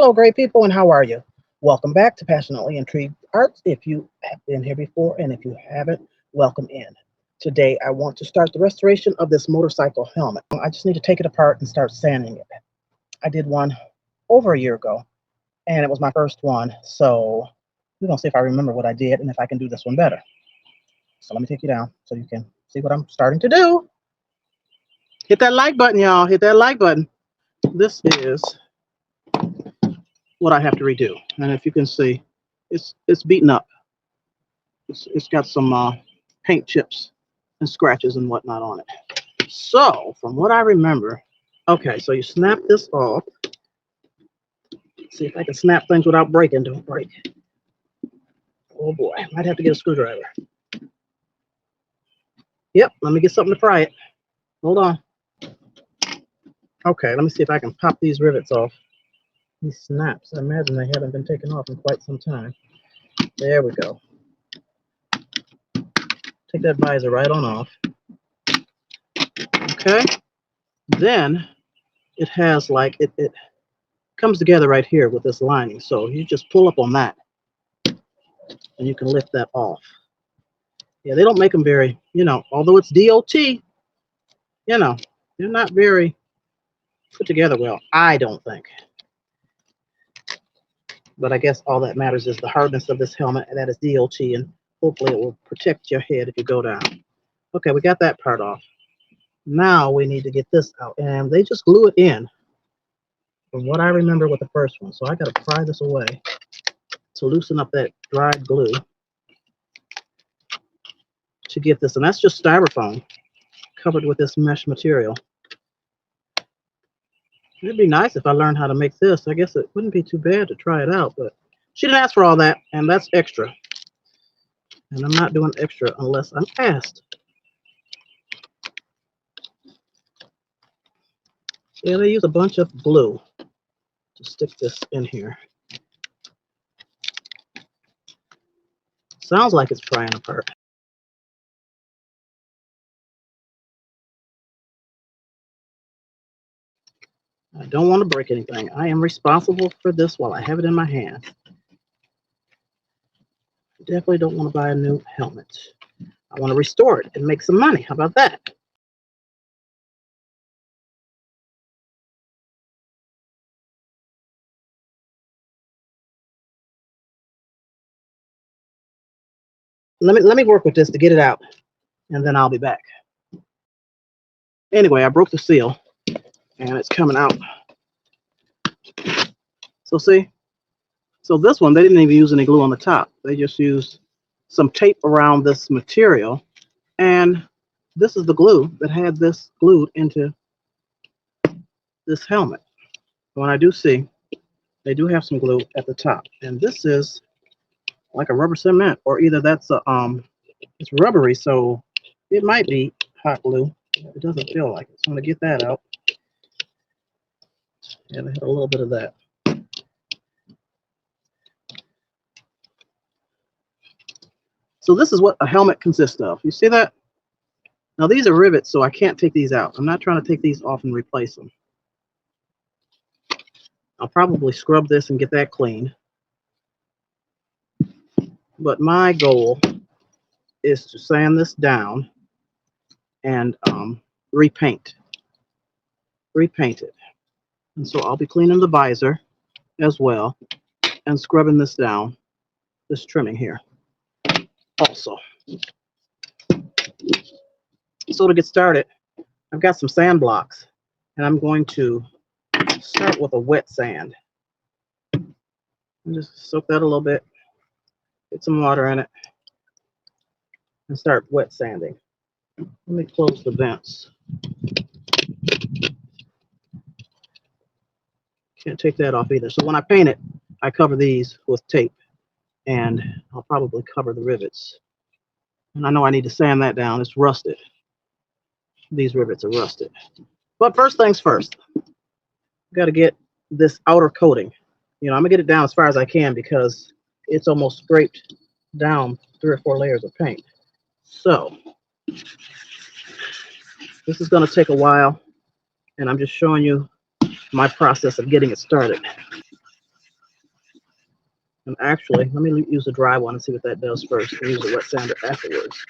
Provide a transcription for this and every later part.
Hello, great people, and how are you? Welcome back to Passionately Intrigued Arts. If you have been here before, and if you haven't, welcome in. Today, I want to start the restoration of this motorcycle helmet. I just need to take it apart and start sanding it. I did one over a year ago, and it was my first one, so we're going to see if I remember what I did and if I can do this one better. So let me take you down so you can see what I'm starting to do. Hit that like button, y'all. Hit that like button. This is what I have to redo, and if you can see, it's beaten up. It's got some paint chips and scratches and whatnot on it. So from what I remember, okay, so you snap this off. See if I can snap things without breaking. Don't break. Oh boy, might have to get a screwdriver. Yep, let me get something to pry it. Hold on. Okay, let me see if I can pop these rivets off. These snaps, I imagine they haven't been taken off in quite some time. There we go. Take that visor right on off. Okay. Then it has like, it comes together right here with this lining. So you just pull up on that and you can lift that off. Yeah, they don't make them very, although it's DOT, they're not very put together well, I don't think. But I guess all that matters is the hardness of this helmet, and that is DOT, and hopefully it will protect your head if you go down. Okay, we got that part off. Now we need to get this out, and they just glue it in from what I remember with the first one. So I got to pry this away to loosen up that dried glue to get this, and that's just styrofoam covered with this mesh material. It'd be nice if I learned how to make this. I guess it wouldn't be too bad to try it out, but she didn't ask for all that, and that's extra. And I'm not doing extra unless I'm asked. Yeah, they use a bunch of glue to stick this in here. Sounds like it's prying apart. I don't want to break anything. I am responsible for this while I have it in my hand. Definitely don't want to buy a new helmet. I want to restore it and make some money. How about that? Let me work with this to get it out, and then I'll be back. Anyway, I broke the seal, and it's coming out. So see? So this one, they didn't even use any glue on the top. They just used some tape around this material, and this is the glue that had this glued into this helmet. When I do see, they do have some glue at the top, and this is like a rubber cement, or either that's a it's rubbery, so it might be hot glue. It doesn't feel like it. So I'm gonna get that out. And I had a little bit of that. So this is what a helmet consists of. You see that? Now these are rivets, so I can't take these out. I'm not trying to take these off and replace them. I'll probably scrub this and get that clean. But my goal is to sand this down and repaint it. And so I'll be cleaning the visor as well and scrubbing this down, this trimming here also. So to get started, I've got some sand blocks, and I'm going to start with a wet sand. And just soak that a little bit, get some water in it, and start wet sanding. Let me close the vents. Can't take that off either. So when I paint it, I cover these with tape, and I'll probably cover the rivets. And I know I need to sand that down. It's rusted. These rivets are rusted. But first things first, got to get this outer coating. I'm gonna get it down as far as I can because it's almost scraped down 3 or 4 layers of paint. So this is gonna take a while, and I'm just showing you my process of getting it started. And actually, let me use the dry one and see what that does first, and use a wet sander afterwards.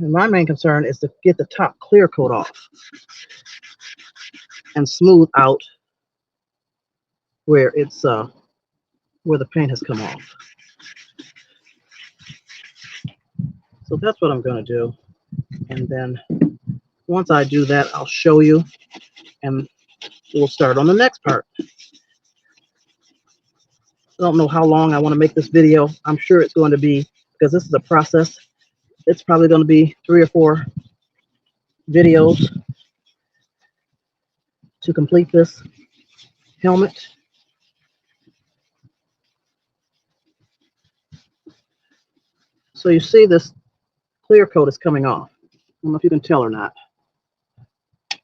And my main concern is to get the top clear coat off and smooth out where it's where the paint has come off. So that's what I'm going to do. And then once I do that, I'll show you, and we'll start on the next part. I don't know how long I want to make this video. I'm sure it's going to be, because this is a process, it's probably going to be 3 or 4 videos to complete this helmet. So you see this clear coat is coming off. I don't know if you can tell or not.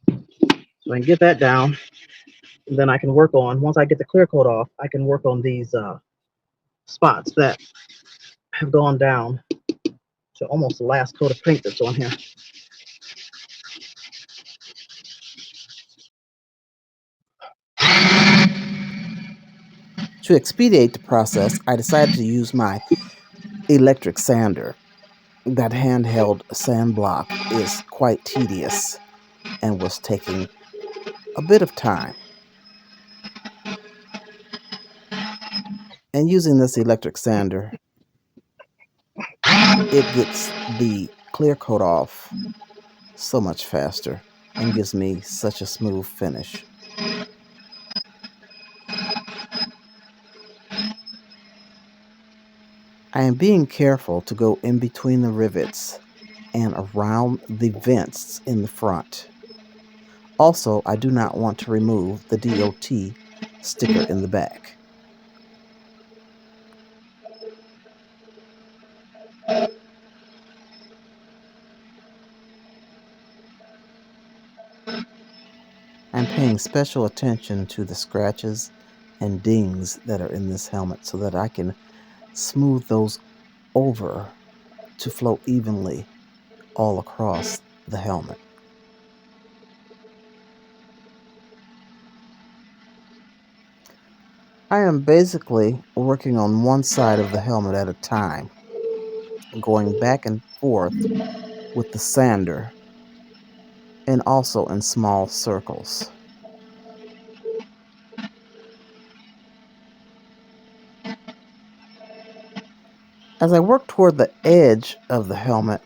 So I can get that down, and then I can work on, once I get the clear coat off, I can work on these spots that have gone down to almost the last coat of paint that's on here. To expedite the process, I decided to use my electric sander. That handheld sand block is quite tedious and was taking a bit of time. And using this electric sander, it gets the clear coat off so much faster and gives me such a smooth finish. I am being careful to go in between the rivets and around the vents in the front. Also, I do not want to remove the DOT sticker in the back. I'm paying special attention to the scratches and dings that are in this helmet so that I can smooth those over to flow evenly all across the helmet. I am basically working on one side of the helmet at a time, going back and forth with the sander and also in small circles. As I work toward the edge of the helmet,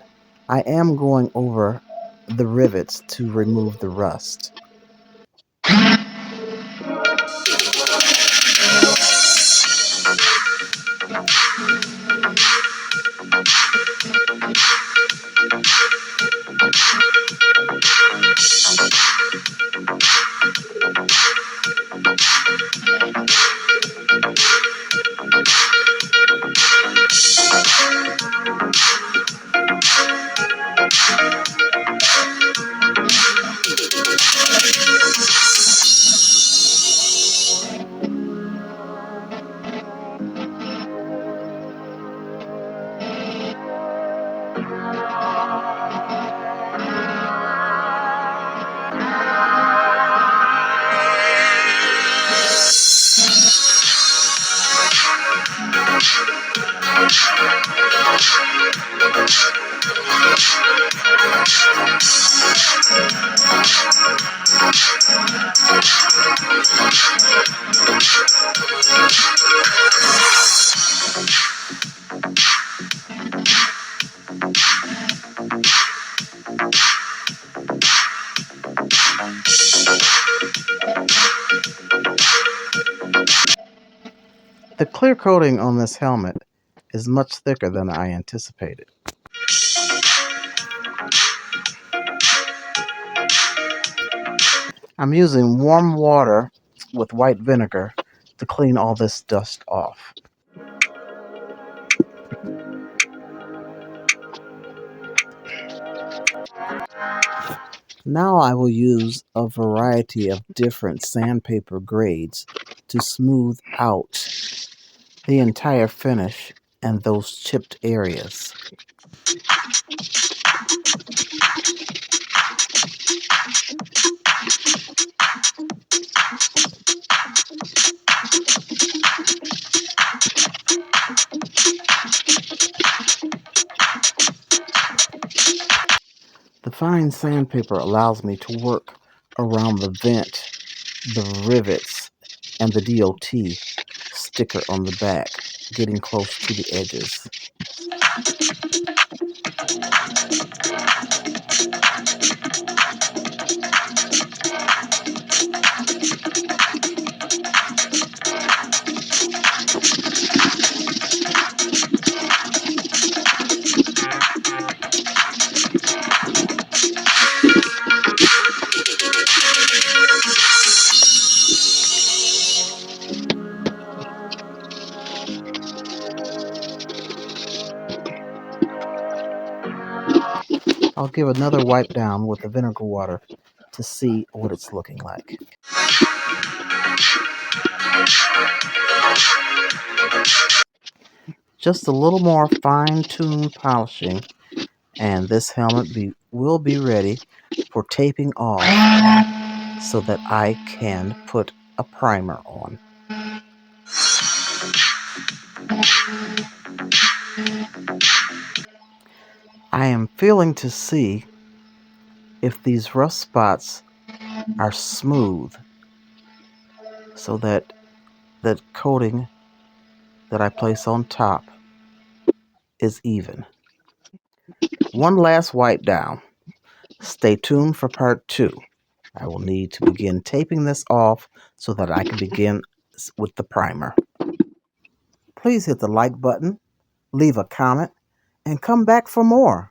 I am going over the rivets to remove the rust. The clear coating on this helmet is much thicker than I anticipated. I'm using warm water with white vinegar to clean all this dust off. Now I will use a variety of different sandpaper grades to smooth out the entire finish and those chipped areas. Fine sandpaper allows me to work around the vent, the rivets, and the DOT sticker on the back, getting close to the edges. I'll give another wipe down with the vinegar water to see what it's looking like. Just a little more fine-tuned polishing and this will be ready for taping off so that I can put a primer on. I am feeling to see if these rough spots are smooth so that the coating that I place on top is even. One last wipe down. Stay tuned for part 2. I will need to begin taping this off so that I can begin with the primer. Please hit the like button, leave a comment, and come back for more.